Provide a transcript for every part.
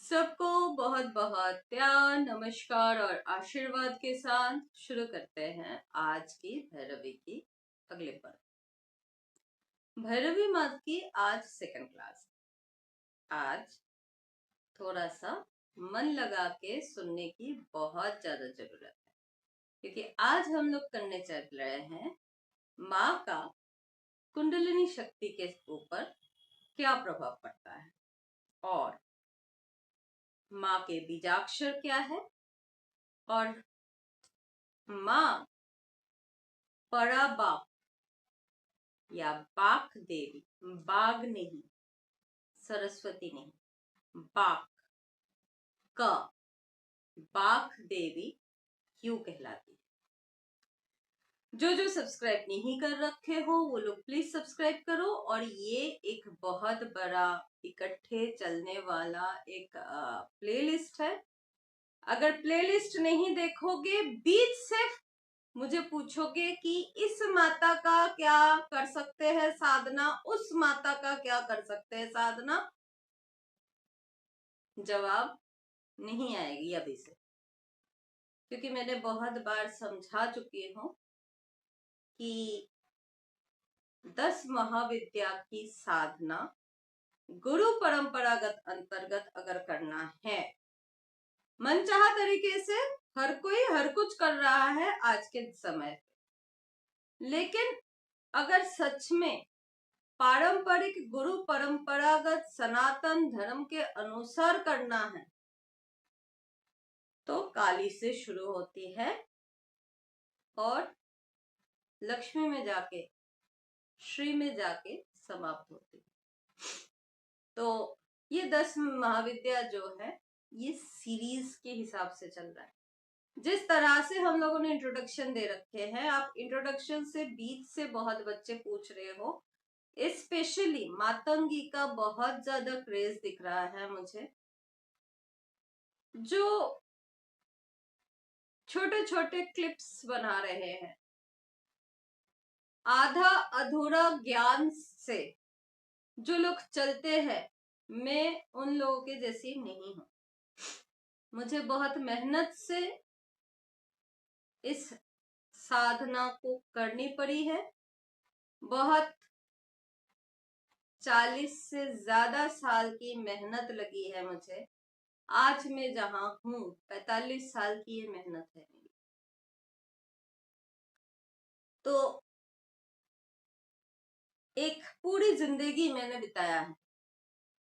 सबको बहुत बहुत प्यार, नमस्कार और आशीर्वाद के साथ शुरू करते हैं आज की भैरवी की अगले पर्व। भैरवी माँ की आज सेकंड क्लास। आज थोड़ा सा मन लगा के सुनने की बहुत ज्यादा जरूरत है, क्योंकि आज हम लोग करने चल रहे हैं माँ का कुंडलिनी शक्ति के ऊपर क्या प्रभाव पड़ता है और माँ के बीजाक्षर क्या है और माँ पराबाप या बाक देवी, बाग नहीं, सरस्वती नहीं, बाक का बाक देवी क्यों कहलाती है। जो सब्सक्राइब नहीं कर रखे हो वो लोग प्लीज सब्सक्राइब करो। और ये एक बहुत बड़ा इकट्ठे चलने वाला एक प्लेलिस्ट है। अगर प्लेलिस्ट नहीं देखोगे, बीच से मुझे पूछोगे कि इस माता का क्या कर सकते हैं साधना, उस माता का क्या कर सकते हैं साधना, जवाब नहीं आएगी अभी से, क्योंकि मैंने बहुत बार समझा चुकी हूं कि 10 महाविद्या की साधना गुरु परंपरागत अंतर्गत अगर करना है, मनचाहा तरीके से हर कोई हर कुछ कर रहा है आज के समय, लेकिन अगर सच में पारंपरिक गुरु परंपरागत सनातन धर्म के अनुसार करना है तो काली से शुरू होती है और लक्ष्मी में जाके, श्री में जाके समाप्त होती है। तो ये 10 महाविद्या जो है ये सीरीज के हिसाब से चल रहा है। जिस तरह से हम लोगों ने इंट्रोडक्शन दे रखे हैं, आप इंट्रोडक्शन से बीच से बहुत बच्चे पूछ रहे हो, स्पेशली मातंगी का बहुत ज्यादा क्रेज दिख रहा है मुझे। जो छोटे छोटे क्लिप्स बना रहे हैं, आधा अधूरा ज्ञान से जो लोग चलते हैं, मैं उन लोगों के जैसी नहीं हूं। मुझे बहुत मेहनत से इस साधना को करनी पड़ी है। बहुत 40 से ज्यादा साल की मेहनत लगी है मुझे। आज मैं जहां हूं 45 साल की ये मेहनत है मेरी। तो एक पूरी जिंदगी मैंने बिताया है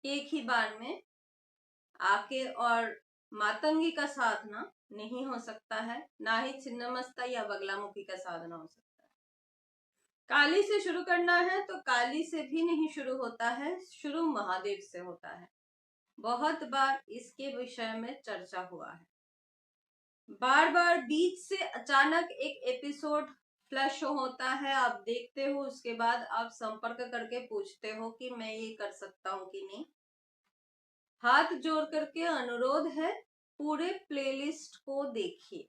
एक ही बार में आके, और मातंगी का साधना नहीं हो सकता है, ना ही छिन्नमस्ता या बगलामुखी का साधना हो सकता है। काली से शुरू करना है तो काली से भी नहीं शुरू होता है, शुरू महादेव से होता है। बहुत बार इसके विषय में चर्चा हुआ है। बार बार बीच से अचानक एक एपिसोड फ्लैश होता है, आप देखते हो, उसके बाद आप संपर्क करके पूछते हो कि मैं ये कर सकता हूँ कि नहीं। हाथ जोड़ करके अनुरोध है, पूरे प्लेलिस्ट को देखिए।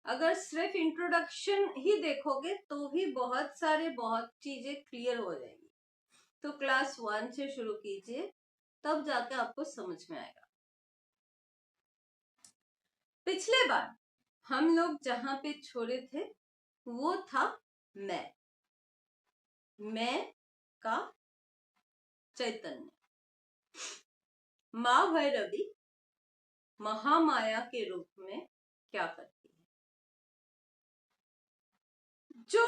अगर सिर्फ इंट्रोडक्शन ही देखोगे तो भी बहुत चीजें क्लियर हो जाएगी। तो क्लास 1 से शुरू कीजिए, तब जाके आपको समझ में आएगा। पिछले बार हम लोग जहां पे छोड़े थे वो था मैं का चैतन्य। माँ भैरवी महामाया के रूप में क्या करती है। जो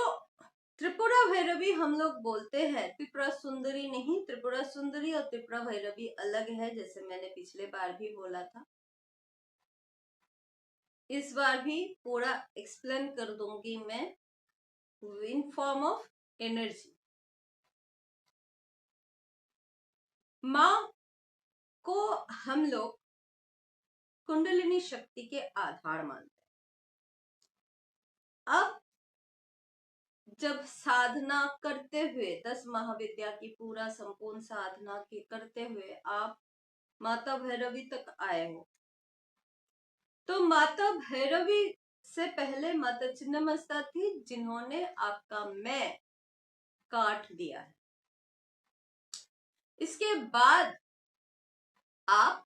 त्रिपुरा भैरवी हम लोग बोलते हैं, त्रिपुरा सुंदरी नहीं, त्रिपुरा सुंदरी और त्रिपुरा भैरवी अलग है, जैसे मैंने पिछले बार भी बोला था। इस बार भी पूरा एक्सप्लेन कर दूंगी मैं इन फॉर्म ऑफ एनर्जी। माँ को हम लोग कुंडलिनी शक्ति के आधार मानते हैं। अब जब साधना करते हुए 10 महाविद्या की पूरा संपूर्ण साधना की करते हुए आप माता भैरवी तक आए हो, तो माता भैरवी से पहले माता छिन्नमस्ता थी, जिन्होंने आपका मैं काट दिया है। इसके बाद आप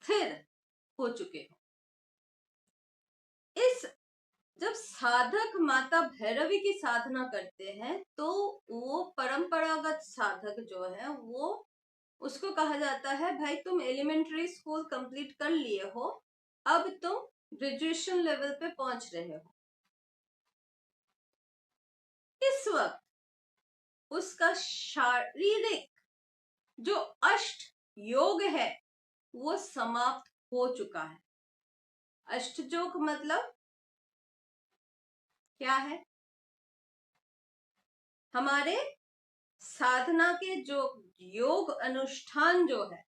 स्थिर हो चुके हो। इस जब साधक माता भैरवी की साधना करते हैं तो वो परंपरागत साधक जो है वो उसको कहा जाता है भाई तुम एलिमेंट्री स्कूल कंप्लीट कर लिए हो, अब तुम ग्रेजुएशन लेवल पे पहुंच रहे हो। इस वक्त उसका शारीरिक जो अष्ट योग है वो समाप्त हो चुका है। अष्ट योग मतलब क्या है? हमारे साधना के जो योग अनुष्ठान जो है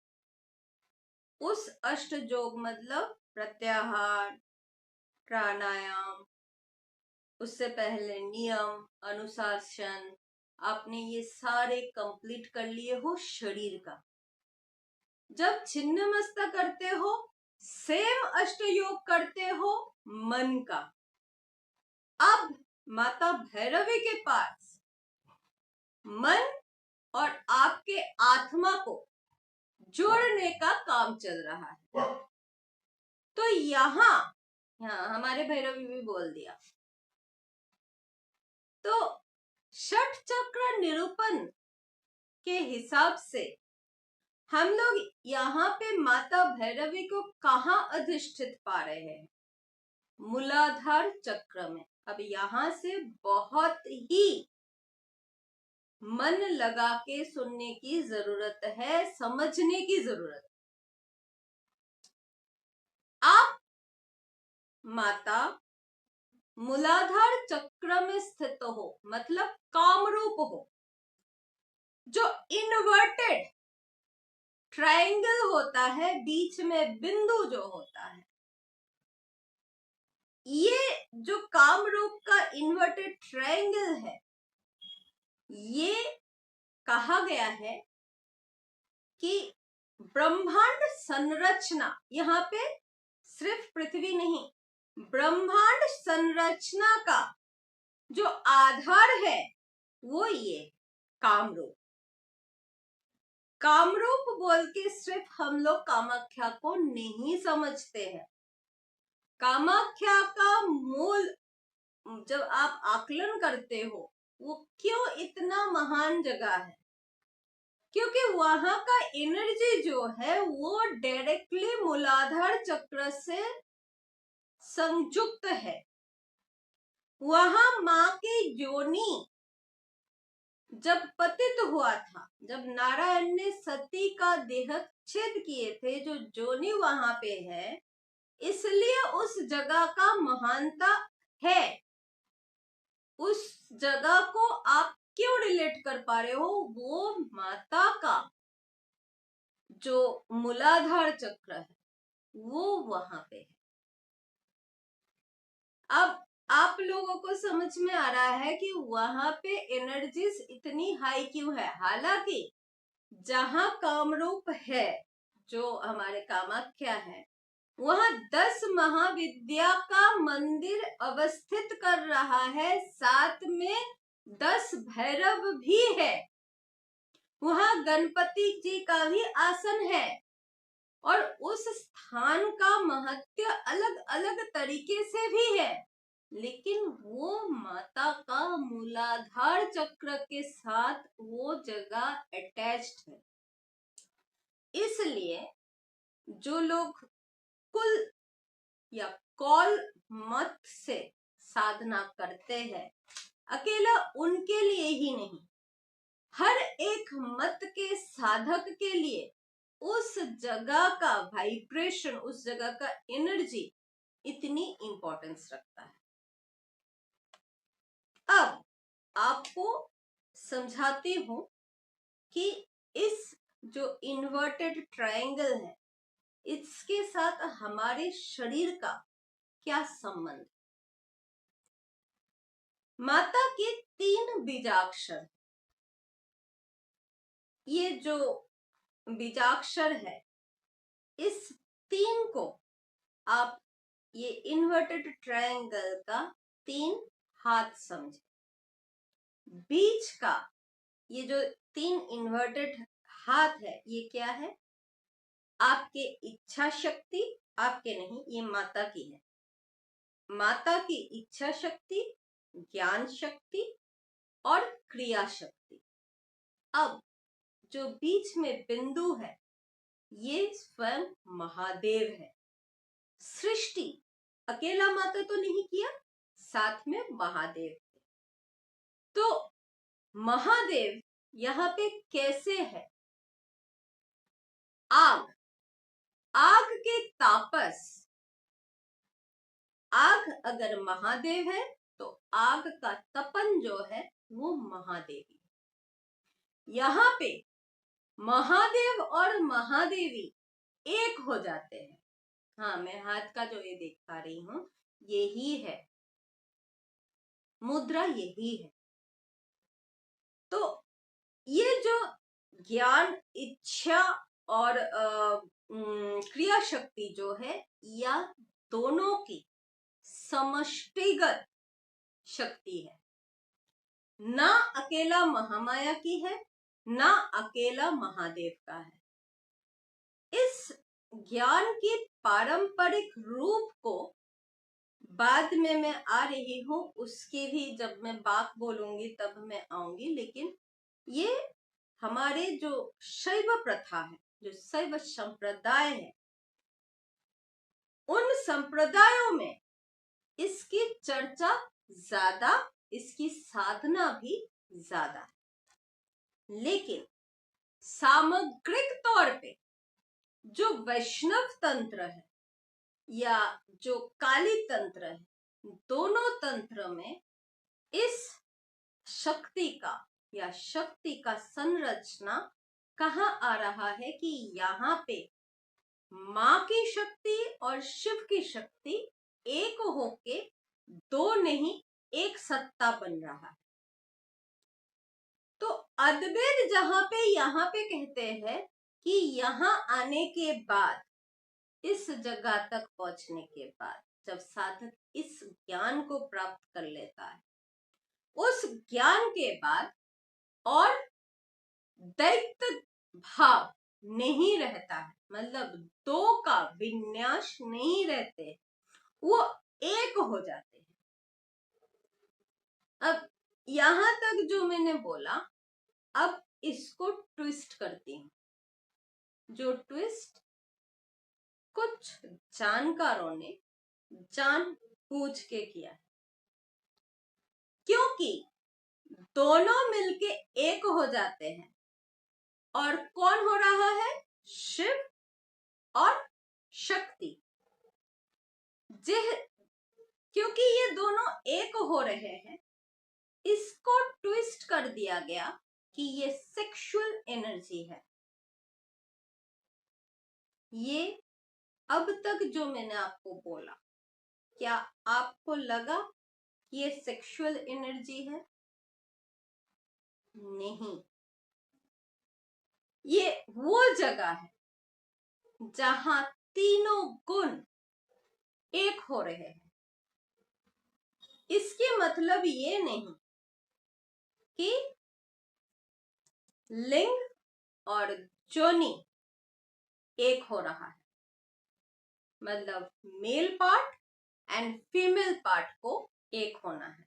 उस अष्ट योग मतलब प्रत्याहार, प्राणायाम, उससे पहले नियम, अनुशासन, आपने ये सारे कंप्लीट कर लिए हो शरीर का। जब छिन्नमस्ता करते हो सेम अष्ट योग करते हो मन का। अब माता भैरवी के पास मन और आपके आत्मा को जोड़ने का काम चल रहा है। तो यहाँ हमारे भैरवी भी बोल दिया। तो षट चक्र निरूपण के हिसाब से हम लोग यहाँ पे माता भैरवी को कहाँ अधिष्ठित पा रहे हैं? मूलाधार चक्र में। अब यहाँ से बहुत ही मन लगा के सुनने की जरूरत है, समझने की जरूरत है। आप माता मूलाधार चक्र में स्थित हो मतलब कामरूप हो। जो इन्वर्टेड ट्रायंगल होता है, बीच में बिंदु जो होता है, ये जो कामरूप का इन्वर्टेड ट्रायंगल है, ये कहा गया है कि ब्रह्मांड संरचना, यहाँ पे सिर्फ पृथ्वी नहीं, ब्रह्मांड संरचना का जो आधार है वो ये कामरूप। कामरूप बोल के सिर्फ हम लोग कामाख्या को नहीं समझते हैं। कामाख्या का मूल जब आप आकलन करते हो वो क्यों इतना महान जगह है, क्योंकि वहां का एनर्जी जो है वो डायरेक्टली मूलाधार चक्र से संयुक्त है। वहां माँ की योनि जब पतित हुआ था, जब नारायण ने सती का देहच्छेद किए थे, जो योनि वहां पे है, इसलिए उस जगह का महानता है। उस जगह को आप क्यों रिलेट कर पा रहे हो? वो माता का जो मूलाधार चक्र है वो वहां पे है। अब आप लोगों को समझ में आ रहा है कि वहां पे एनर्जीज इतनी हाई क्यों है। हालांकि जहां कामरूप है, जो हमारे कामाख्या है, वहां 10 महाविद्या का मंदिर अवस्थित कर रहा है, साथ में 10 भैरव भी है। वहां गणपति जी का भी आसन है और उस स्थान का महत्व अलग अलग तरीके से भी है, लेकिन वो माता का मूलाधार चक्र के साथ वो जगह अटैच्ड है। इसलिए जो लोग कुल या कॉल मत से साधना करते हैं, अकेला उनके लिए ही नहीं, हर एक मत के साधक के लिए उस जगह का वाइब्रेशन, उस जगह का एनर्जी इतनी इंपॉर्टेंस रखता है। अब आपको समझाती हूं कि इस जो इन्वर्टेड ट्रायंगल है इसके साथ हमारे शरीर का क्या संबंध। माता के 3 बीजाक्षर, ये जो बीजाक्षर है इस 3 को आप ये इन्वर्टेड ट्रायंगल का 3 हाथ समझे। बीच का ये जो 3 इन्वर्टेड हाथ है ये क्या है? आपके इच्छा शक्ति, आपके नहीं, ये माता की है, माता की इच्छा शक्ति, ज्ञान शक्ति और क्रिया शक्ति। अब जो बीच में बिंदु है ये स्वयं महादेव है। सृष्टि अकेला माता तो नहीं किया, साथ में महादेव थे। तो महादेव यहाँ पे कैसे है? आग, आग के तापस, आग अगर महादेव है तो आग का तपन जो है वो महादेवी। यहाँ पे महादेव और महादेवी एक हो जाते हैं। हाँ, मैं हाथ का जो ये देख पा रही हूं यही है, मुद्रा यही है। तो ये जो ज्ञान, इच्छा और क्रिया शक्ति जो है, या दोनों की समष्टिगत शक्ति है, ना अकेला महामाया की है ना अकेला महादेव का है। इस ज्ञान की पारंपरिक रूप को बाद में मैं आ रही हूं, उसकी भी जब मैं बात बोलूंगी तब मैं आऊंगी। लेकिन ये हमारे जो शैव प्रथा है, जो शैव संप्रदाय है, उन संप्रदायों में इसकी चर्चा ज्यादा, इसकी साधना भी ज्यादा है। लेकिन सामग्रिक तौर पे जो वैष्णव तंत्र है या जो काली तंत्र है, दोनों तंत्र में इस शक्ति का या शक्ति का संरचना कहाँ आ रहा है कि यहाँ पे माँ की शक्ति और शिव की शक्ति एक होके दो नहीं एक सत्ता बन रहा है। तो अद्वैत जहां पे यहाँ पे कहते हैं कि यहाँ आने के बाद, इस जगह तक पहुंचने के बाद, जब साधक इस ज्ञान को प्राप्त कर लेता है, उस ज्ञान के बाद और दैत्य भाव नहीं रहता है, मतलब दो का विन्यास नहीं रहते, वो एक हो जाते हैं। अब यहां तक जो मैंने बोला, अब इसको ट्विस्ट करती हूं। जो ट्विस्ट कुछ जानकारों ने जानबूझ के किया है, क्योंकि दोनों मिलके एक हो जाते हैं। और कौन हो रहा है? शिव और शक्ति। क्योंकि ये दोनों एक हो रहे हैं, इसको ट्विस्ट कर दिया गया कि ये सेक्सुअल एनर्जी है। ये अब तक जो मैंने आपको बोला, क्या आपको लगा कि ये सेक्सुअल एनर्जी है? नहीं, ये वो जगह है जहां तीनों गुण एक हो रहे हैं। इसके मतलब ये नहीं कि लिंग और जोनी एक हो रहा है, मतलब male part and female part को एक होना है।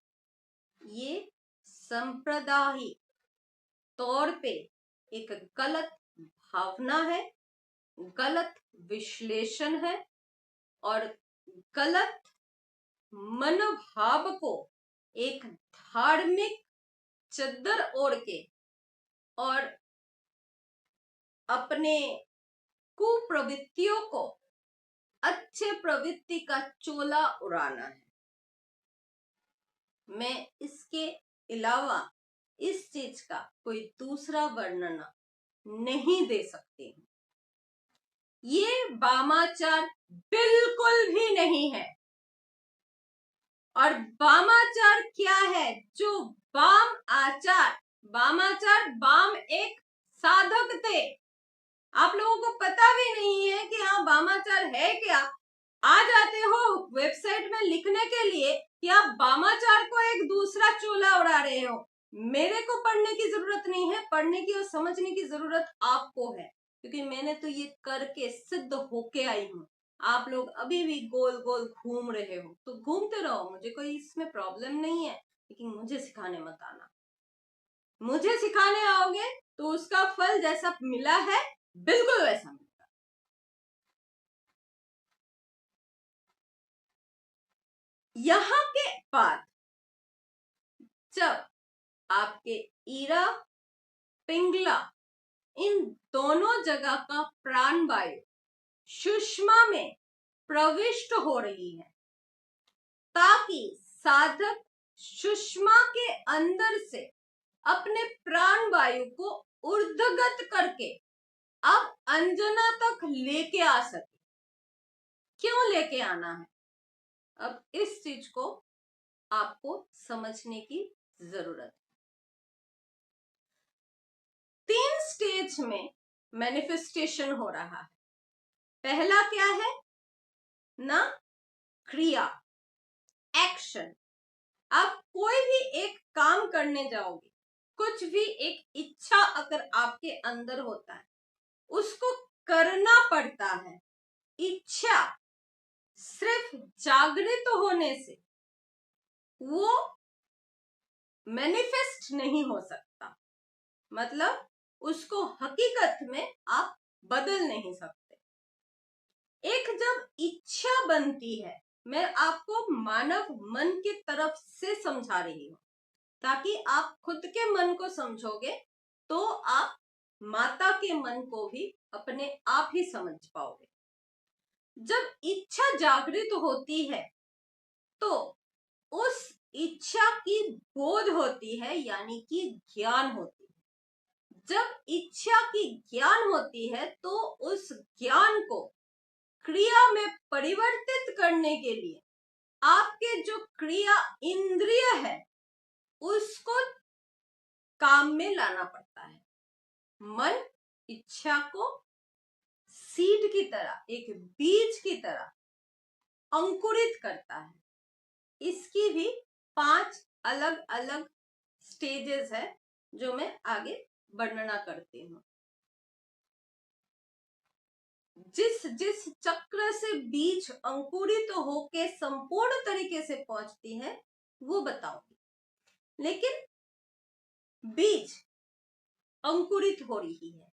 ये सांप्रदायिक तौर पे एक गलत भावना है, गलत विश्लेषण है और गलत मनोभाव को एक धार्मिक चद्दर ओढ़ के और अपने कुप्रवृत्तियों को अच्छे प्रवृत्ति का चोला उड़ाना है। मैं इसके अलावा इस चीज का कोई दूसरा वर्णन नहीं दे सकती हूँ। ये वामाचार बिल्कुल भी नहीं है। और वामाचार क्या है? जो वामाचार, वाम एक साधक थे। आप लोगों को पता भी नहीं है कि हाँ वामाचार है क्या। आ जाते हो वेबसाइट में लिखने के लिए कि आप वामाचार को एक दूसरा चोला उड़ा रहे हो। मेरे को पढ़ने की जरूरत नहीं है, पढ़ने की और समझने की जरूरत आपको है। क्योंकि मैंने तो ये करके सिद्ध होके आई हूं। आप लोग अभी भी गोल गोल घूम रहे हो तो घूमते रहो, मुझे कोई इसमें प्रॉब्लम नहीं है, लेकिन मुझे सिखाने मत आना। मुझे सिखाने आओगे तो उसका फल जैसा मिला है बिल्कुल वैसा मिलेगा। यहां के बाद जब आपके ईरा पिंगला इन दोनों जगह का प्राण वायु सुषमा में प्रविष्ट हो रही है, ताकि साधक सुषमा के अंदर से अपने प्राण वायु को ऊर्ध्वगत करके अब अंजना तक लेके आ सके। क्यों लेके आना है, अब इस चीज को आपको समझने की जरूरत है। 3 स्टेज में मैनिफेस्टेशन हो रहा है। पहला क्या है ना, क्रिया, एक्शन। आप कोई भी एक काम करने जाओगे, कुछ भी एक इच्छा अगर आपके अंदर होता है उसको करना पड़ता है। इच्छा सिर्फ जागृत होने से वो मैनिफेस्ट नहीं हो सकता, मतलब उसको हकीकत में आप बदल नहीं सकते। एक जब इच्छा बनती है, मैं आपको मानव मन की तरफ से समझा रही हूं ताकि आप खुद के मन को समझोगे तो आप माता के मन को भी अपने आप ही समझ पाओगे। जब इच्छा जागृत होती है तो उस इच्छा की बोध होती है, यानी कि ज्ञान होती है। जब इच्छा की ज्ञान होती है तो उस ज्ञान को क्रिया में परिवर्तित करने के लिए आपके जो क्रिया इंद्रिय है उसको काम में लाना पड़ता है। मन इच्छा को सीड की तरह, एक बीज की तरह अंकुरित करता है। इसकी भी 5 अलग अलग स्टेजेस है जो मैं आगे वर्णना करती हूँ। जिस जिस चक्र से बीज अंकुरित होके संपूर्ण तरीके से पहुंचती है वो बताऊंगी, लेकिन बीज अंकुरित हो रही है,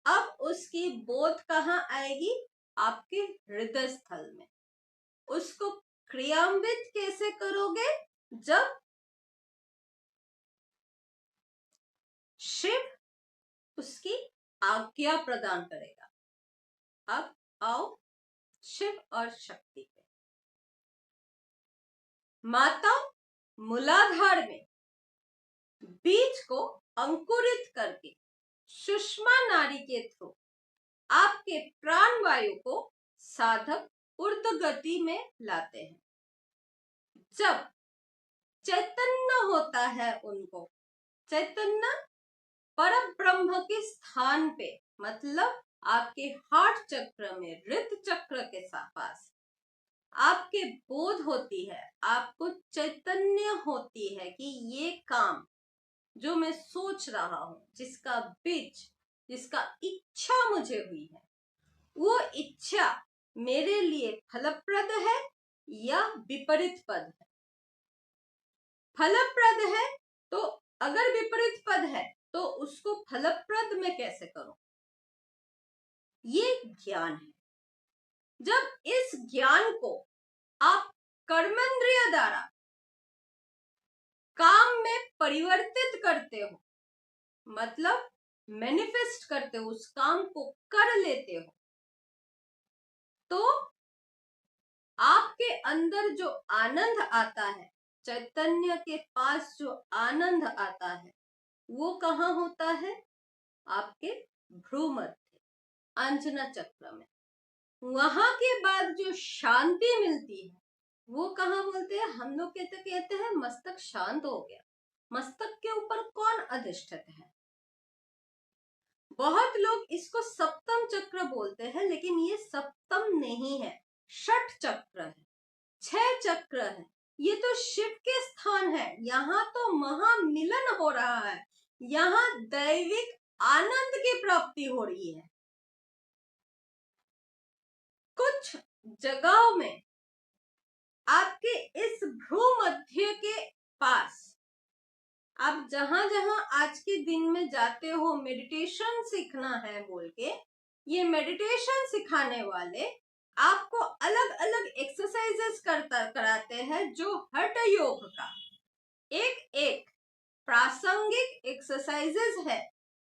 अब उसकी बोध कहाँ आएगी, आपके हृदय स्थल में। उसको क्रियान्वित कैसे करोगे, जब शिव उसकी आज्ञा प्रदान करेगा। अब आओ शिव और शक्ति पे। माता मूलाधार में बीज को अंकुरित करके सुषमा नाड़ी के थ्रू आपके प्राण वायु को साधक ऊर्ध्व गति में लाते हैं। जब चैतन्य होता है उनको, चैतन्य परम ब्रह्म के स्थान पे, मतलब आपके हार्ट चक्र में हृदय चक्र के पास आपके बोध होती है, आपको चैतन्य होती है कि ये काम जो मैं सोच रहा हूं, जिसका बीज, जिसका इच्छा मुझे हुई है, वो इच्छा मेरे लिए फलप्रद है या विपरीत पद है। फलप्रद है तो, अगर विपरीत पद है तो उसको फलप्रद में कैसे करूं, ये ज्ञान है। जब इस ज्ञान को आप कर्मेंद्रिय द्वारा काम में परिवर्तित करते हो, मतलब मैनिफेस्ट करते हो, उस काम को कर लेते हो, तो आपके अंदर जो आनंद आता है, चैतन्य के पास जो आनंद आता है, वो कहाँ होता है, आपके भ्रूमध्य अंजना चक्र में। वहां के बाद जो शांति मिलती है वो कहाँ बोलते हैं, हम लोग कहते हैं मस्तक शांत हो गया। मस्तक के ऊपर कौन अधिष्ठित है, बहुत लोग इसको सप्तम चक्र बोलते हैं, लेकिन ये सप्तम नहीं है, षठ चक्र है, 6 चक्र है। ये तो शिव के स्थान है, यहाँ तो महामिलन हो रहा है, यहाँ दैविक आनंद की प्राप्ति हो रही है। कुछ जगहों में आपके इस भ्रूमध्य के पास आप जहां जहां आज के दिन में जाते हो मेडिटेशन सीखना है बोल के, ये मेडिटेशन सिखाने वाले आपको अलग अलग एक्सरसाइजेस कराते हैं जो हठ योग का एक एक प्रासंगिक एक्सरसाइजेस है,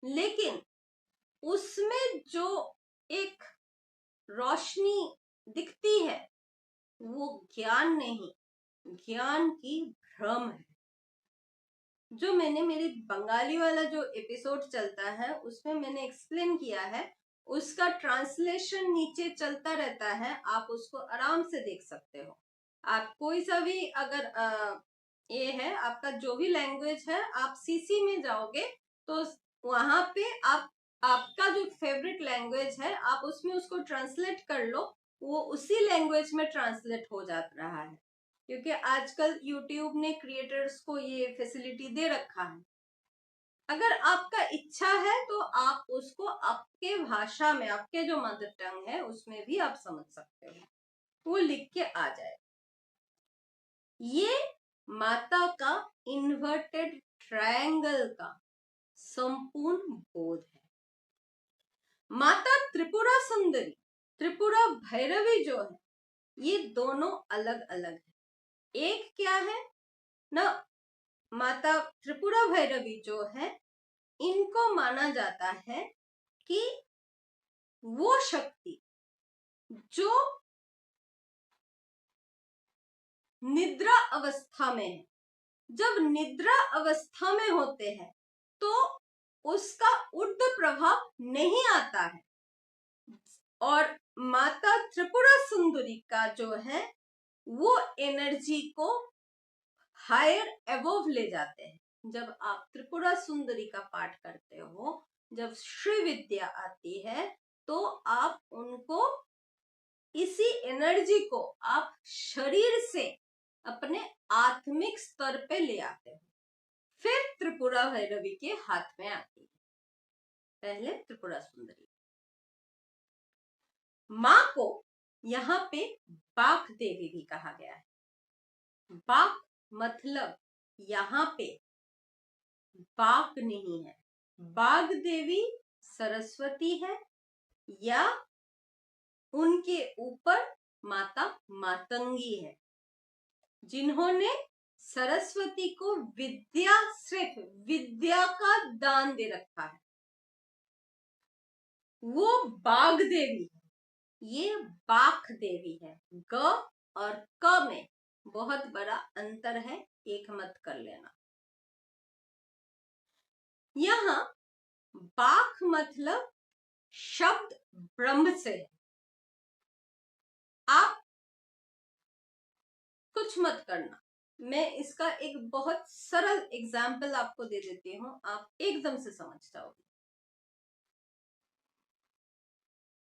लेकिन उसमें जो एक रोशनी दिखती है वो ज्ञान नहीं, ज्ञान की भ्रम है। जो मैंने मेरी बंगाली वाला जो एपिसोड चलता है उसमें मैंने एक्सप्लेन किया है, उसका ट्रांसलेशन नीचे चलता रहता है, आप उसको आराम से देख सकते हो। आप कोई सा भी अगर ये है आपका जो भी लैंग्वेज है, आप सीसी में जाओगे तो वहां पे आप आपका जो फेवरेट लैंग्वेज है आप उसमें उसको ट्रांसलेट कर लो, वो उसी लैंग्वेज में ट्रांसलेट हो जा रहा है, क्योंकि आजकल YouTube ने क्रिएटर्स को ये फैसिलिटी दे रखा है। अगर आपका इच्छा है तो आप उसको आपके भाषा में, आपके जो मदर टंग है उसमें भी आप समझ सकते हो, वो लिख के आ जाए। ये माता का इन्वर्टेड ट्रायंगल का संपूर्ण बोध है। माता त्रिपुरा सुंदरी, त्रिपुरा भैरवी जो है, ये दोनों अलग अलग है। एक क्या है ना, माता त्रिपुरा भैरवी जो है, इनको माना जाता है कि वो शक्ति जो निद्रा अवस्था में है, जब निद्रा अवस्था में होते हैं तो उसका ऊर्ध्व प्रभाव नहीं आता है, और माता त्रिपुरा सुंदरी का जो है वो एनर्जी को हायर एवोव ले जाते हैं। जब आप त्रिपुरा सुंदरी का पाठ करते हो, जब श्री विद्या आती है, तो आप उनको इसी एनर्जी को आप शरीर से अपने आत्मिक स्तर पे ले आते हो। फिर त्रिपुरा भैरवी के हाथ में आती है, पहले त्रिपुरा सुंदरी। माँ को यहाँ पे बाक देवी भी कहा गया है। बाक मतलब यहाँ पे बाग नहीं है, बाग देवी सरस्वती है, या उनके ऊपर माता मातंगी है, जिन्होंने सरस्वती को विद्या, सिर्फ विद्या का दान दे रखा है, वो बाग देवी है। ये बाक देवी है। ग और क में बहुत बड़ा अंतर है, एक मत कर लेना। यहाँ बाक मतलब शब्द ब्रह्म से है। आप कुछ मत करना, मैं इसका एक बहुत सरल एग्जाम्पल आपको दे देती हूँ, आप एकदम से समझ जाओगे।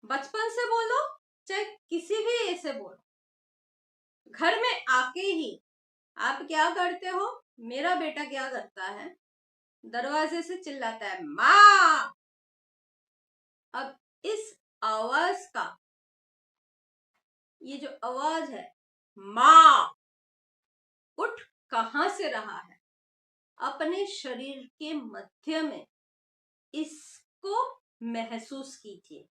बचपन से बोलो चाहे किसी भी ऐसे बोलो, घर में आके ही आप क्या करते हो, मेरा बेटा क्या करता है, दरवाजे से चिल्लाता है माँ। अब इस आवाज का, ये जो आवाज है माँ, उठ कहां से रहा है, अपने शरीर के मध्य में इसको महसूस कीजिए।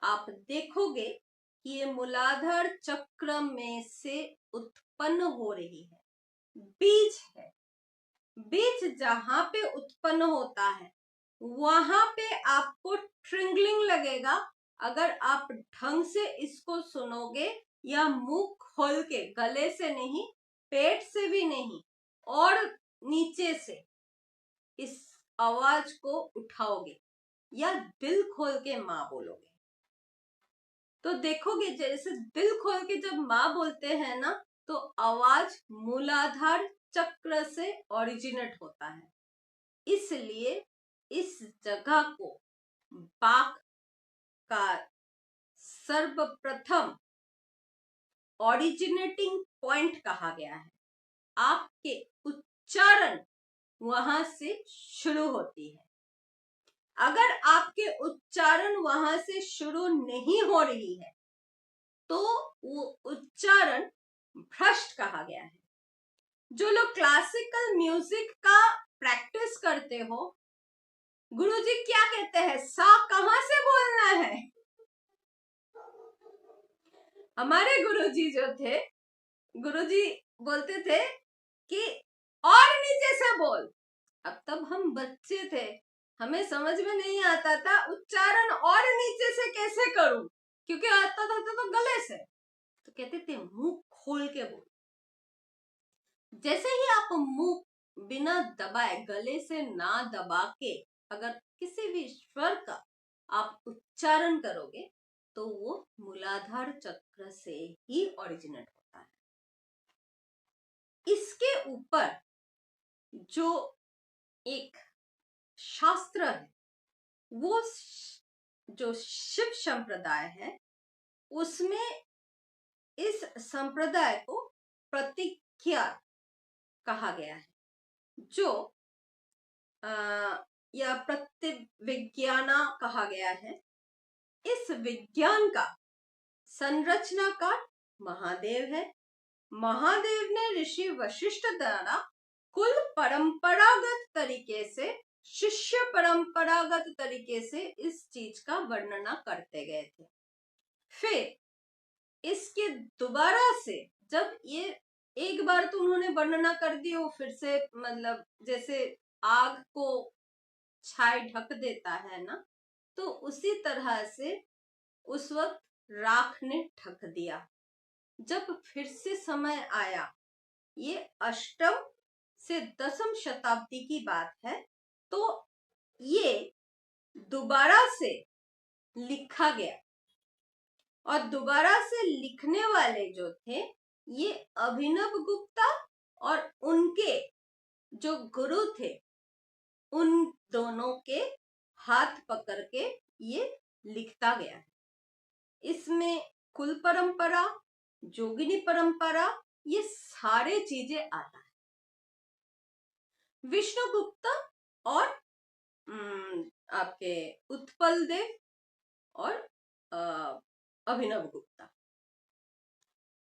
आप देखोगे कि ये मूलाधार चक्र में से उत्पन्न हो रही है, बीज है। बीज जहां पे उत्पन्न होता है वहां पे आपको ट्रिंगलिंग लगेगा, अगर आप ढंग से इसको सुनोगे, या मुंह खोल के, गले से नहीं, पेट से भी नहीं, और नीचे से इस आवाज को उठाओगे या दिल खोल के माँ बोलोगे, तो देखोगे जैसे दिल खोल के जब माँ बोलते हैं ना, तो आवाज मूलाधार चक्र से ओरिजिनेट होता है। इसलिए इस जगह को बाक का सर्वप्रथम ओरिजिनेटिंग पॉइंट कहा गया है। आपके उच्चारण वहां से शुरू होती है। अगर आपके उच्चारण वहां से शुरू नहीं हो रही है तो वो उच्चारण भ्रष्ट कहा गया है। जो लोग क्लासिकल म्यूजिक का प्रैक्टिस करते हो, गुरुजी क्या कहते हैं, सा कहां से बोलना है? हमारे गुरुजी जो थे, गुरुजी बोलते थे कि और नीचे से बोल। अब तब हम बच्चे थे, हमें समझ में नहीं आता था उच्चारण और नीचे से कैसे करूं, क्योंकि आता था तो गले से। तो कहते थे मुंह खोल के बोल। जैसे ही आप मुंह बिना दबाए, गले से ना दबा के अगर किसी भी स्वर का आप उच्चारण करोगे तो वो मूलाधार चक्र से ही ओरिजिनेट होता है। इसके ऊपर जो एक शास्त्र है, वो जो शिव संप्रदाय है, उसमें इस संप्रदाय को प्रतिज्ञा कहा गया है, जो या प्रतिविज्ञाना कहा गया है। इस विज्ञान का संरचनाकार महादेव है। महादेव ने ऋषि वशिष्ठ द्वारा कुल परंपरागत तरीके से, शिष्य परंपरागत तरीके से इस चीज का वर्णना करते गए थे। फिर इसके दोबारा से, जब ये एक बार तो उन्होंने वर्णना कर दी, वो फिर से मतलब जैसे आग को छाई ढक देता है ना, तो उसी तरह से उस वक्त राख ने ढक दिया। जब फिर से समय आया, ये 8वीं से 10वीं शताब्दी की बात है, तो ये दोबारा से लिखा गया। और दोबारा से लिखने वाले जो थे, ये अभिनव गुप्ता और उनके जो गुरु थे, उन दोनों के हाथ पकड़ के ये लिखता गया है। इसमें कुल परंपरा, जोगिनी परंपरा, ये सारे चीजें आता है। विष्णु गुप्ता और आपके उत्पल देव और अभिनव गुप्ता,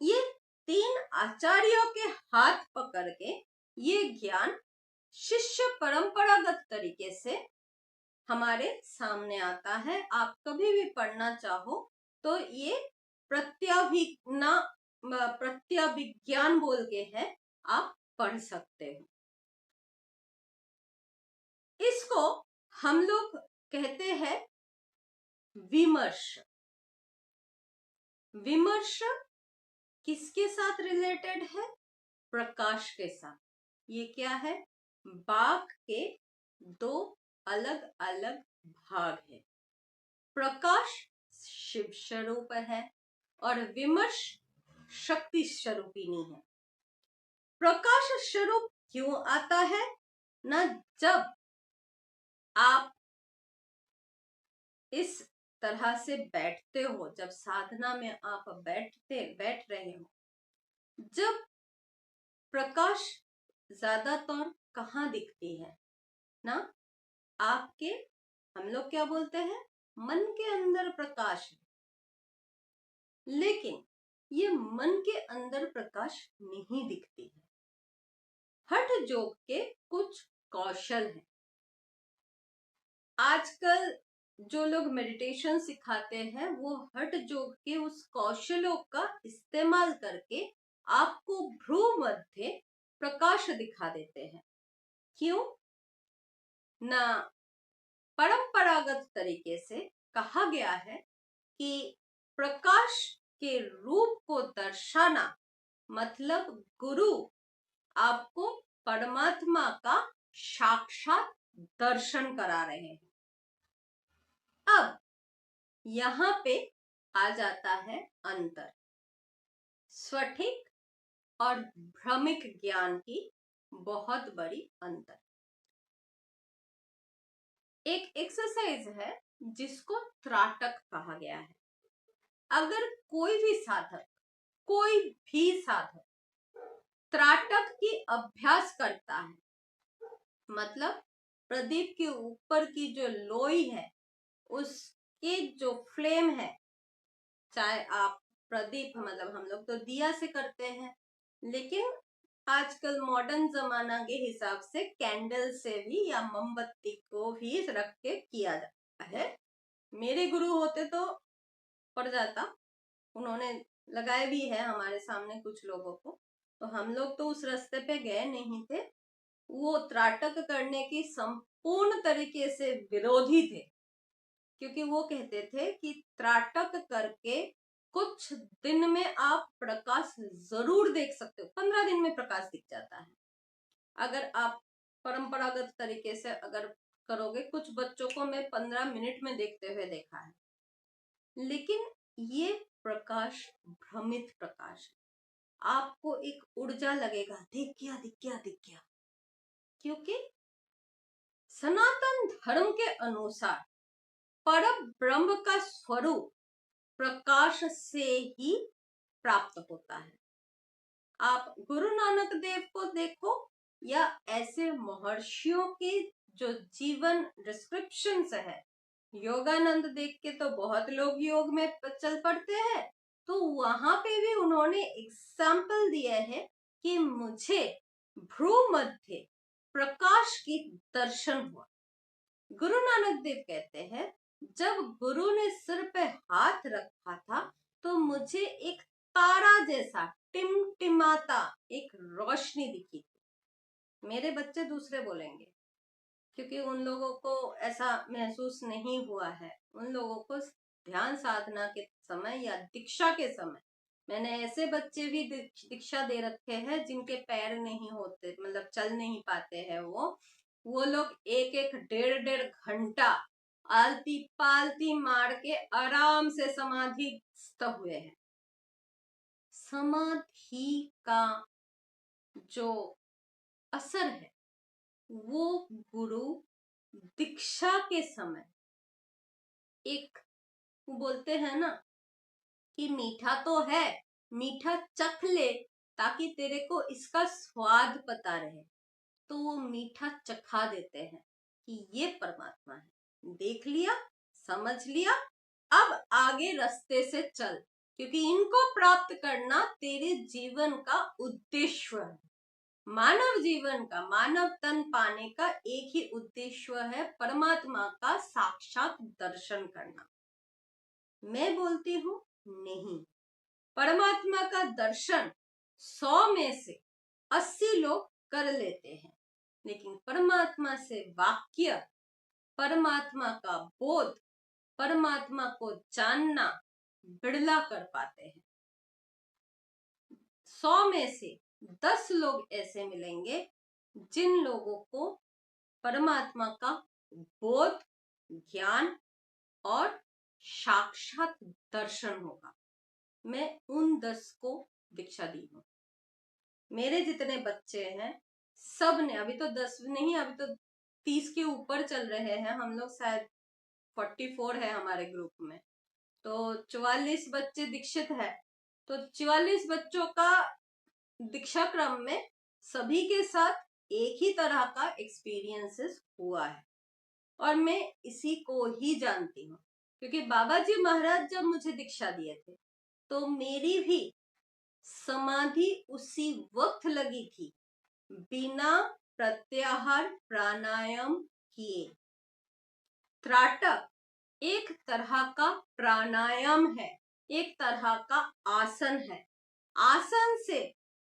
ये 3 आचार्यों के हाथ पकड़ के ये ज्ञान शिष्य परंपरागत तरीके से हमारे सामने आता है। आप कभी भी पढ़ना चाहो तो ये प्रत्यभिज्ञान बोल के है, आप पढ़ सकते हो। इसको हम लोग कहते हैं विमर्श। विमर्श किसके साथ रिलेटेड है? प्रकाश के साथ। ये क्या है? बाघ के 2 अलग अलग भाग है। प्रकाश शिव स्वरूप है और विमर्श शक्ति स्वरूपिणी है। प्रकाश स्वरूप क्यों आता है ना? जब आप इस तरह से बैठते हो, जब साधना में आप बैठ रहे हो, जब प्रकाश ज्यादातर कहाँ दिखती है ना? आपके, हम लोग क्या बोलते हैं, मन के अंदर प्रकाश है। लेकिन ये मन के अंदर प्रकाश नहीं दिखती है। हठ योग के कुछ कौशल हैं। आजकल जो लोग मेडिटेशन सिखाते हैं, वो हठ योग के उस कौशलों का इस्तेमाल करके आपको भ्रू मध्य प्रकाश दिखा देते हैं। क्यों ना? परंपरागत तरीके से कहा गया है कि प्रकाश के रूप को दर्शाना मतलब गुरु आपको परमात्मा का साक्षात दर्शन करा रहे हैं। अब यहां पे आ जाता है अंतर, स्फटिक और भ्रमिक ज्ञान की बहुत बड़ी अंतर। एक एक्सरसाइज है जिसको त्राटक कहा गया है। अगर कोई भी साधक त्राटक की अभ्यास करता है, मतलब प्रदीप के ऊपर की जो लोई है, उसके जो फ्लेम है, चाहे आप प्रदीप मतलब हम लोग तो दिया से करते हैं, लेकिन आजकल मॉडर्न जमाना के हिसाब से कैंडल से भी या मोमबत्ती को भी रख के किया जाता है। मेरे गुरु होते तो पड़ जाता, उन्होंने लगाए भी है हमारे सामने कुछ लोगों को, तो हम लोग तो उस रास्ते पे गए नहीं थे। वो त्राटक करने की संपूर्ण तरीके से विरोधी थे, क्योंकि वो कहते थे कि त्राटक करके कुछ दिन में आप प्रकाश जरूर देख सकते हो, 15 दिन में प्रकाश दिख जाता है अगर आप परंपरागत तरीके से अगर करोगे। कुछ बच्चों को मैं 15 मिनट में देखते हुए देखा है, लेकिन ये प्रकाश भ्रमित प्रकाश है। आपको एक ऊर्जा लगेगा, दिख गया दिख गया दिख गया, क्योंकि सनातन धर्म के अनुसार परम ब्रह्म का स्वरूप प्रकाश से ही प्राप्त होता है। आप गुरु नानक देव को देखो या ऐसे महर्षियों के जो जीवन डिस्क्रिप्शंस है, योगानंद देख के तो बहुत लोग योग में चल पड़ते हैं, तो वहां पे भी उन्होंने एग्जाम्पल दिया है कि मुझे भ्रू मध्य प्रकाश की दर्शन हुआ। गुरु नानक देव कहते हैं, जब गुरु ने सिर पे हाथ रखा था तो मुझे एक तारा जैसा टिमटिमाता एक रोशनी दिखी थी। मेरे बच्चे दूसरे बोलेंगे, क्योंकि उन लोगों को ऐसा महसूस नहीं हुआ है। उन लोगों को ध्यान साधना के समय या दीक्षा के समय, मैंने ऐसे बच्चे भी दीक्षा दे रखे हैं जिनके पैर नहीं होते, मतलब चल नहीं पाते हैं, वो लोग एक एक डेढ़ डेढ़ घंटा आलती पालती मार के आराम से समाधिस्थ हुए हैं। समाधि का जो असर है वो गुरु दीक्षा के समय एक, वो बोलते हैं ना कि मीठा तो है, मीठा चख ले ताकि तेरे को इसका स्वाद पता रहे, तो वो मीठा चखा देते हैं कि ये परमात्मा है। देख लिया, समझ लिया, अब आगे रास्ते से चल, क्योंकि इनको प्राप्त करना तेरे जीवन का उद्देश्य है। मानव जीवन का, मानव तन पाने का एक ही उद्देश्य है, परमात्मा का साक्षात दर्शन करना। मैं बोलती हूँ नहीं, परमात्मा का दर्शन 100 में से 80 लोग कर लेते हैं, लेकिन परमात्मा से वाक्य, परमात्मा का बोध, परमात्मा को जानना बिड़ला कर पाते हैं। 100 में से 10 लोग ऐसे मिलेंगे जिन लोगों को परमात्मा का बोध, ज्ञान और साक्षात दर्शन होगा। मैं उन 10 को दीक्षा दी हूँ। मेरे जितने बच्चे हैं सब ने, अभी तो 10 नहीं, अभी तो 30 के ऊपर चल रहे हैं हम लोग, शायद 44 है हमारे ग्रुप में, तो 44 बच्चे दीक्षित है। तो 44 बच्चों का दीक्षा क्रम में सभी के साथ एक ही तरह का एक्सपीरियंसेस हुआ है, और मैं इसी को ही जानती हूँ, क्योंकि बाबा जी महाराज जब मुझे दीक्षा दिए थे तो मेरी भी समाधि उसी वक्त लगी थी, बिना प्रत्याहार प्राणायाम किए। त्राटक एक तरह का प्राणायाम है, एक तरह का आसन है। आसन से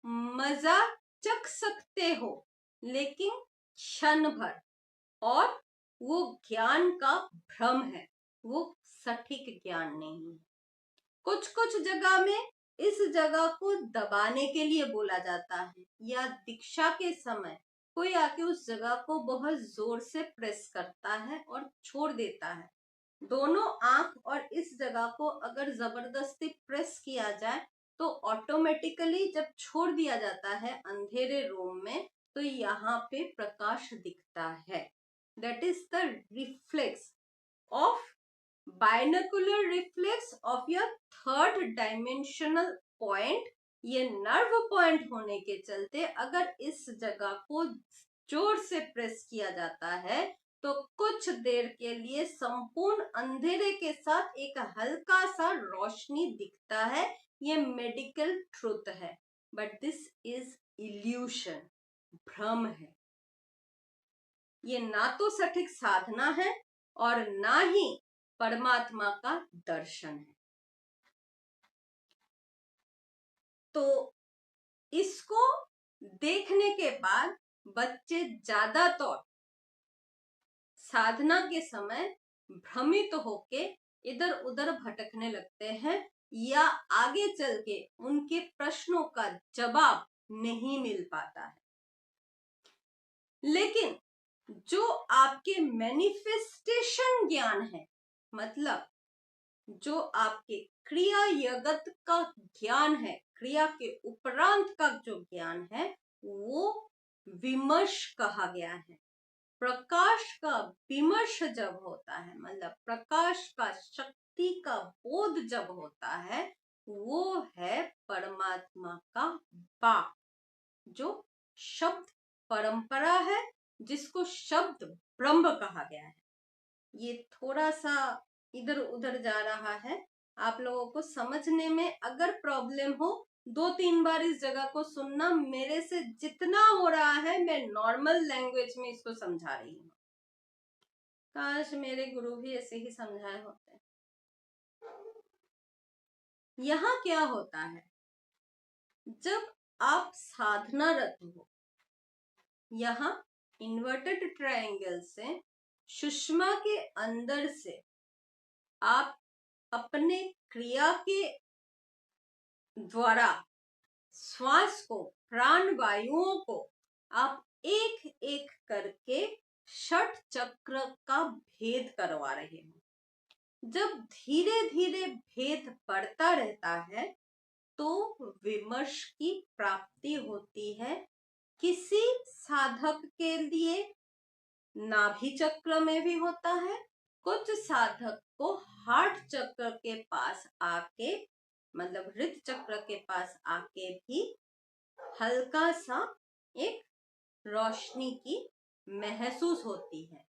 मजा चख सकते हो, लेकिन क्षण भर, और वो ज्ञान का भ्रम है, वो सटीक ज्ञान नहीं है। कुछ कुछ जगह में इस जगह को दबाने के लिए बोला जाता है, या दीक्षा के समय कोई आके उस जगह को बहुत जोर से प्रेस करता है और छोड़ देता है। दोनों आंख और इस जगह को अगर जबरदस्ती प्रेस किया जाए तो ऑटोमेटिकली जब छोड़ दिया जाता है अंधेरे रूम में, तो यहाँ पे प्रकाश दिखता है। That is the reflex of binocular reflex of your third dimensional point. ये नर्व पॉइंट होने के चलते अगर इस जगह को जोर से प्रेस किया जाता है तो कुछ देर के लिए संपूर्ण अंधेरे के साथ एक हल्का सा रोशनी दिखता है। ये मेडिकल ट्रुथ है, बट दिस इज इल्यूशन, भ्रम है। ये ना तो सटीक साधना है और ना ही परमात्मा का दर्शन है। तो इसको देखने के बाद बच्चे ज्यादातर साधना के समय भ्रमित होके इधर उधर भटकने लगते हैं या आगे चल के उनके प्रश्नों का जवाब नहीं मिल पाता है। लेकिन जो आपके मैनिफेस्टेशन ज्ञान है, मतलब जो आपके क्रिया यगत का ज्ञान है, क्रिया के उपरांत का जो ज्ञान है, वो विमर्श कहा गया है। प्रकाश का विमर्श जब होता है, मतलब प्रकाश का शक्ति का बोध जब होता है, वो है परमात्मा का वाक, जो शब्द परंपरा है, जिसको शब्द ब्रह्म कहा गया है। ये थोड़ा सा इधर उधर जा रहा है, आप लोगों को समझने में अगर प्रॉब्लम हो 2-3 बार इस जगह को सुनना। मेरे से जितना हो रहा है मैं नॉर्मल लैंग्वेज में इसको समझा रही हूँ। काश मेरे गुरु भी ऐसे ही समझाए होते। यहाँ क्या होता है, जब आप साधनारत हो, यहाँ इन्वर्टेड ट्रायंगल से सुषमा के अंदर से आप अपने क्रिया के द्वारा श्वास को, प्राण वायुओं को आप एक एक करके षट चक्र का भेद करवा रहे हो। जब धीरे धीरे भेद बढ़ता रहता है तो विमर्श की प्राप्ति होती है। किसी साधक के लिए नाभि चक्र में भी होता है, कुछ साधक को हार्ट चक्र के पास आके, मतलब हृदय चक्र के पास आके भी हल्का सा एक रोशनी की महसूस होती है।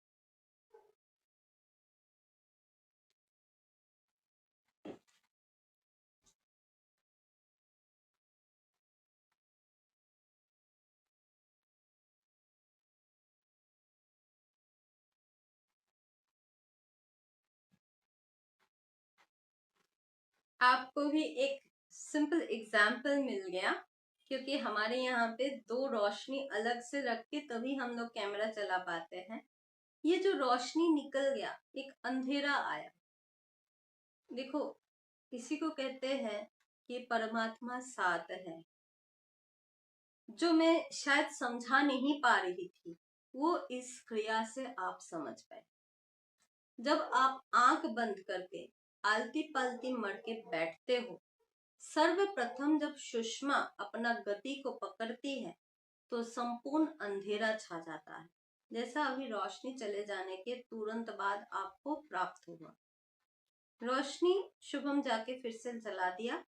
आपको भी एक सिंपल एग्जाम्पल मिल गया, क्योंकि हमारे यहाँ पे 2 रोशनी अलग से रख के तभी हम लोग कैमरा चला पाते हैं। ये जो रोशनी निकल गया, एक अंधेरा आया। देखो, किसी को कहते हैं कि परमात्मा साथ है, जो मैं शायद समझा नहीं पा रही थी, वो इस क्रिया से आप समझ पाए। जब आप आंख बंद करके आलती पालती मर के बैठते हो, सर्वप्रथम जब सुषमा अपना गति को पकड़ती है तो संपूर्ण अंधेरा छा जाता है, जैसा अभी रोशनी चले जाने के तुरंत बाद आपको प्राप्त हुआ। रोशनी शुभम जाके फिर से जला दिया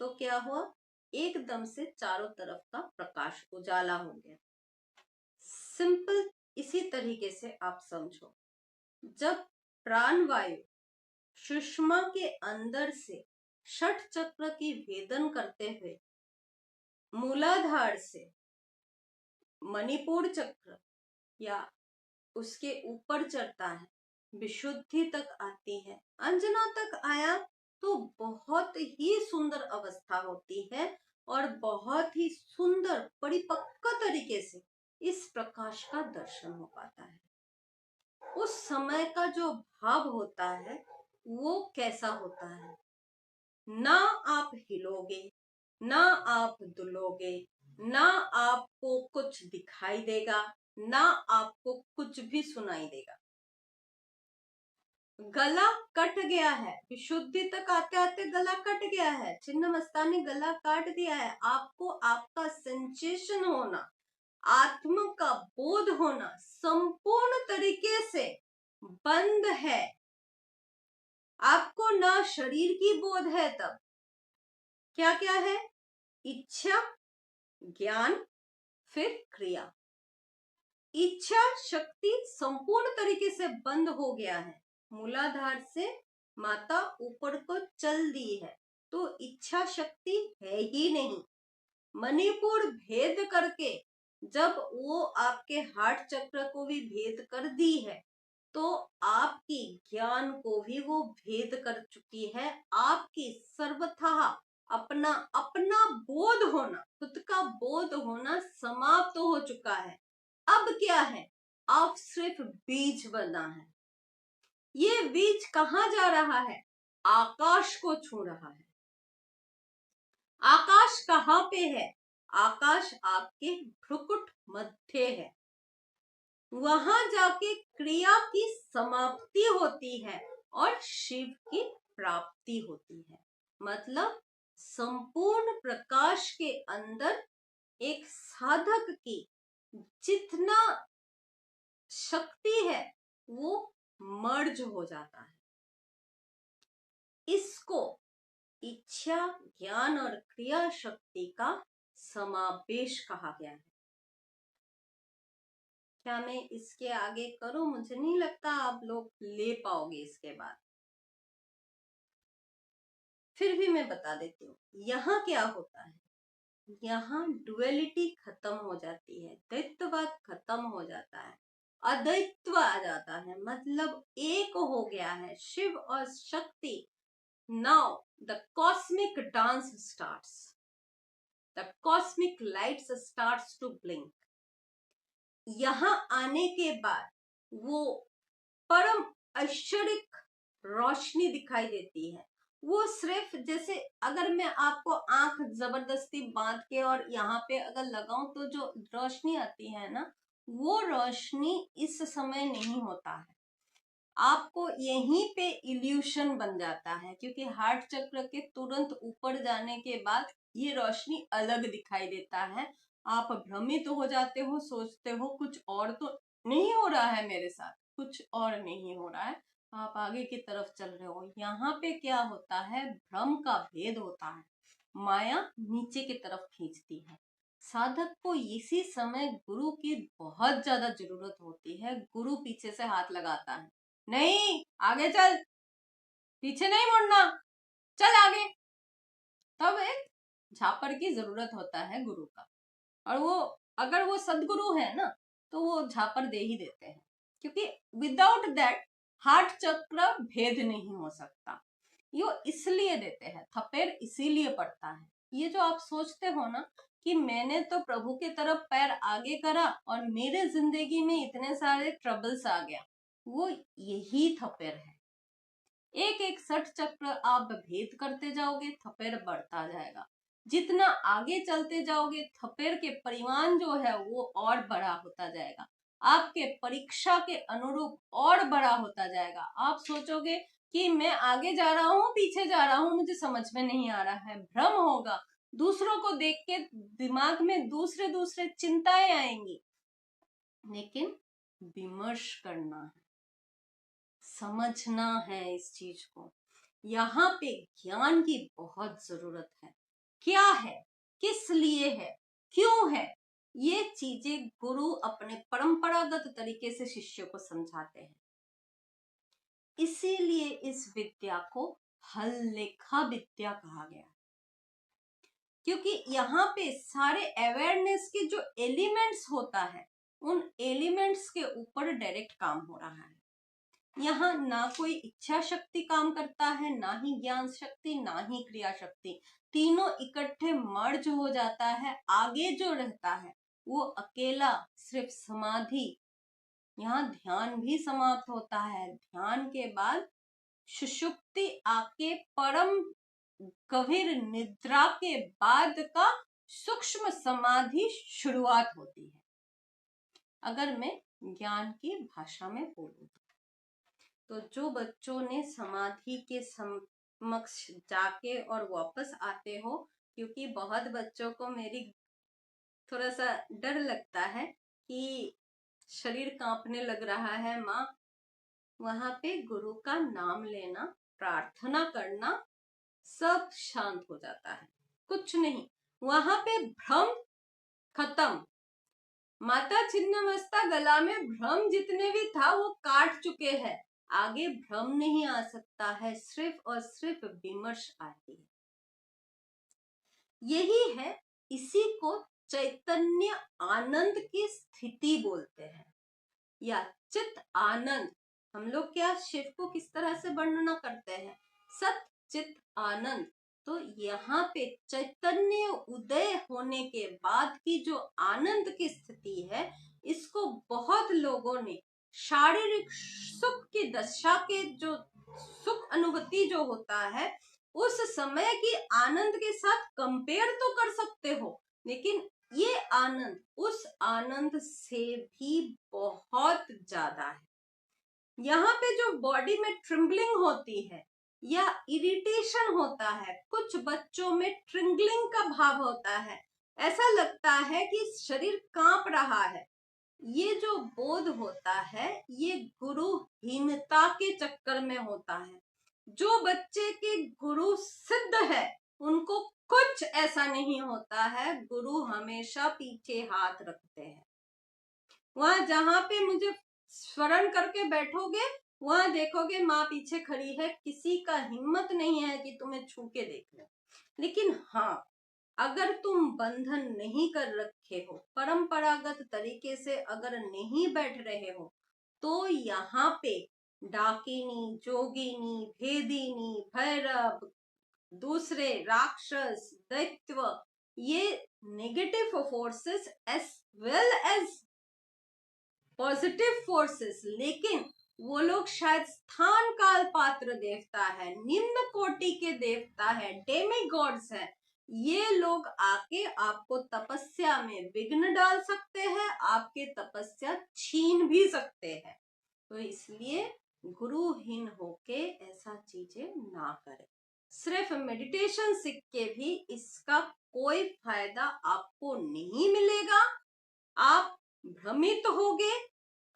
तो क्या हुआ, एकदम से चारों तरफ का प्रकाश उजाला हो गया। सिंपल इसी तरीके से आप समझो, जब प्राणवायु सुषमा के अंदर से षट चक्र की भेदन करते हुए मूलाधार से मणिपुर चक्र या उसके ऊपर चढ़ता है, विशुद्धि तक आती है, अंजना तक आया तो बहुत ही सुंदर अवस्था होती है और बहुत ही सुंदर परिपक्व तरीके से इस प्रकाश का दर्शन हो पाता है। उस समय का जो भाव होता है वो कैसा होता है, ना आप हिलोगे, ना आप दुलोगे, ना आपको कुछ दिखाई देगा, ना आपको कुछ भी सुनाई देगा। गला कट गया है, विशुद्धि तक आते आते गला कट गया है, छिन्नमस्ता ने गला काट दिया है। आपको आपका सेंसेशन होना, आत्मा का बोध होना संपूर्ण तरीके से बंद है। आपको ना शरीर की बोध है, तब क्या क्या है, इच्छा, ज्ञान, फिर क्रिया। इच्छा शक्ति संपूर्ण तरीके से बंद हो गया है। मूलाधार से माता ऊपर को चल दी है, तो इच्छा शक्ति है ही नहीं। मणिपुर भेद करके जब वो आपके हार्ट चक्र को भी भेद कर दी है, तो आपकी ज्ञान को भी वो भेद कर चुकी है। आपकी सर्वथा अपना अपना बोध होना, खुद का बोध होना समाप्त हो चुका है। अब क्या है? आप सिर्फ बीज बना है। ये बीज कहाँ जा रहा है? आकाश को छू रहा है। आकाश कहाँ पे है? आकाश आपके भ्रुकुट मध्य है। वहां जाके क्रिया की समाप्ति होती है और शिव की प्राप्ति होती है। मतलब संपूर्ण प्रकाश के अंदर एक साधक की जितना शक्ति है वो मर्ज हो जाता है। इसको इच्छा, ज्ञान और क्रिया शक्ति का समावेश कहा गया है। क्या मैं इसके आगे करूं? मुझे नहीं लगता आप लोग ले पाओगे इसके बाद। फिर भी मैं बता देती हूँ। यहाँ क्या होता है? यहाँ डुअलिटी खत्म हो जाती है, द्वैतवाद खत्म हो जाता है, अद्वैत्व आ जाता है। मतलब एक हो गया है शिव और Shakti. Now the cosmic dance starts, the cosmic lights starts to blink. यहाँ आने के बाद वो परम ऐश्वरिक रोशनी दिखाई देती है। वो सिर्फ जैसे अगर मैं आपको आंख जबरदस्ती बांध के और यहाँ पे अगर लगाऊं तो जो रोशनी आती है ना, वो रोशनी इस समय नहीं होता है। आपको यहीं पे इल्यूशन बन जाता है, क्योंकि हार्ट चक्र के तुरंत ऊपर जाने के बाद ये रोशनी अलग दिखाई देता है। आप भ्रमित हो जाते हो, सोचते हो कुछ और तो नहीं हो रहा है मेरे साथ, कुछ और नहीं हो रहा है। आप आगे की तरफ चल रहे हो। यहाँ पे क्या होता है? भ्रम का भेद होता है। माया नीचे की तरफ खींचती है। साधक को इसी समय गुरु की बहुत ज्यादा जरूरत होती है। गुरु पीछे से हाथ लगाता है, नहीं आगे चल, पीछे नहीं मुड़ना, चल आगे। तब एक झापर की जरूरत होता है गुरु का। और वो अगर वो सदगुरु है ना, तो वो झापर दे ही देते हैं, क्योंकि विदाउट दैट हार्ट चक्र भेद नहीं हो सकता। ये इसलिए देते हैं, थपेड़ इसीलिए पड़ता है। ये जो आप सोचते हो ना कि मैंने तो प्रभु की तरफ पैर आगे करा और मेरे जिंदगी में इतने सारे ट्रबल्स आ गया, वो यही थपेड़ है। एक एक सठ चक्र आप भेद करते जाओगे, थपेड़ बढ़ता जाएगा। जितना आगे चलते जाओगे, थपेड़ के परिमाण जो है वो और बड़ा होता जाएगा। आपके परीक्षा के अनुरूप और बड़ा होता जाएगा। आप सोचोगे कि मैं आगे जा रहा हूँ, पीछे जा रहा हूँ, मुझे समझ में नहीं आ रहा है। भ्रम होगा। दूसरों को देख के दिमाग में दूसरे दूसरे चिंताएं आएंगी। लेकिन विमर्श करना है, समझना है इस चीज को। यहाँ पे ज्ञान की बहुत जरूरत है। क्या है, किस लिए है, क्यों है, ये चीजें गुरु अपने परंपरागत तरीके से शिष्य को समझाते हैं। इसीलिए इस विद्या को हल्लेखा विद्या कहा गया, क्योंकि यहाँ पे सारे अवेयरनेस के जो एलिमेंट्स होता है, उन एलिमेंट्स के ऊपर डायरेक्ट काम हो रहा है। यहाँ ना कोई इच्छा शक्ति काम करता है, ना ही ज्ञान शक्ति, ना ही क्रिया शक्ति। तीनों इकट्ठे मर्ज हो जाता है। आगे जो रहता है वो अकेला सिर्फ समाधि। यहाँ ध्यान भी समाप्त होता है। ध्यान के बाद सुषुप्ति आके परम गभीर निद्रा के बाद का सूक्ष्म समाधि शुरुआत होती है, अगर मैं ज्ञान की भाषा में बोलूं। तो जो बच्चों ने समाधि के समक्ष जाके और वापस आते हो, क्योंकि बहुत बच्चों को मेरी थोड़ा सा डर लगता है कि शरीर कांपने लग रहा है माँ, वहां पे गुरु का नाम लेना, प्रार्थना करना, सब शांत हो जाता है। कुछ नहीं, वहां पे भ्रम खत्म। माता छिन्नमस्ता गला में भ्रम जितने भी था वो काट चुके हैं, आगे भ्रम नहीं आ सकता है, सिर्फ और सिर्फ विमर्श आती है। यही है, इसी को चैतन्य आनंद की स्थिति बोलते हैं, या चित आनंद। हम लोग क्या शिव को किस तरह से वर्णना करते हैं? सत चित आनंद। तो यहाँ पे चैतन्य उदय होने के बाद की जो आनंद की स्थिति है, इसको बहुत लोगों ने शारीरिक सुख की दशा के जो सुख अनुभूति जो होता है उस समय की आनंद के साथ कंपेयर तो कर सकते हो, लेकिन ये आनंद उस आनंद से भी बहुत ज्यादा है। यहाँ पे जो बॉडी में ट्रिम्बलिंग होती है या इरिटेशन होता है, कुछ बच्चों में ट्रिंगलिंग का भाव होता है, ऐसा लगता है कि शरीर कांप रहा है, ये जो बोध होता है ये गुरुहीनता के चक्कर में होता है। जो बच्चे के गुरु सिद्ध है उनको कुछ ऐसा नहीं होता है, गुरु हमेशा पीछे हाथ रखते हैं। वहां जहां पे मुझे स्मरण करके बैठोगे वहां देखोगे माँ पीछे खड़ी है, किसी का हिम्मत नहीं है कि तुम्हें छू के देख ले। लेकिन हाँ, अगर तुम बंधन नहीं कर रखे हो, परंपरागत तरीके से अगर नहीं बैठ रहे हो, तो यहाँ पे डाकिनी, जोगिनी, भेदिनी, भैरव, दूसरे राक्षस, दैत्य, ये negative forces as well as positive forces, लेकिन वो लोग शायद स्थान काल पात्र देवता है, निम्न कोटि के देवता है, डेमी गॉड्स है, ये लोग आके आपको तपस्या में विघ्न डाल सकते हैं, आपके तपस्या छीन भी सकते हैं। तो इसलिए गुरुहीन होके ऐसा चीजें ना करें। सिर्फ मेडिटेशन सीख के भी इसका कोई फायदा आपको नहीं मिलेगा। आप भ्रमित होगे,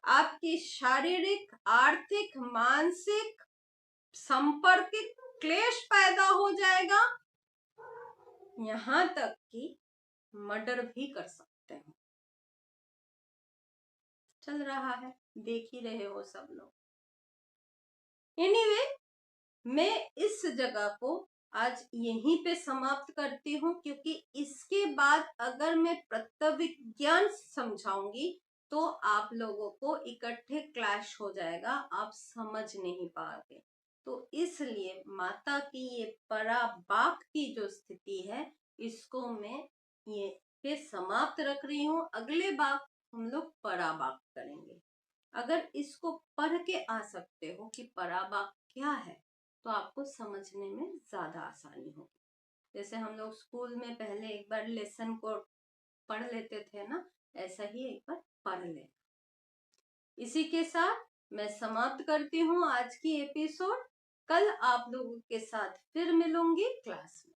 आपकी शारीरिक, आर्थिक, मानसिक, संपर्किक क्लेश पैदा हो जाएगा, यहाँ तक कि मर्डर भी कर सकते हैं। चल रहा है, देख ही रहे हो सब लोग। एनीवे, मैं इस जगह को आज यहीं पे समाप्त करती हूँ, क्योंकि इसके बाद अगर मैं प्रत्यविज्ञान समझाऊंगी तो आप लोगों को इकट्ठे क्लैश हो जाएगा, आप समझ नहीं पाओगे। तो इसलिए माता की ये पराबाक की जो स्थिति है, इसको मैं ये पे समाप्त रख रही हूँ। अगले बार हम लोग पराबाक करेंगे। अगर इसको पढ़ के आ सकते हो कि पराबाक क्या है, तो आपको समझने में ज्यादा आसानी होगी। जैसे हम लोग स्कूल में पहले एक बार लेसन को पढ़ लेते थे ना, ऐसा ही एक बार पढ़ ले। इसी के साथ मैं समाप्त करती हूँ आज की एपिसोड। कल आप लोगों के साथ फिर मिलूंगी क्लास में।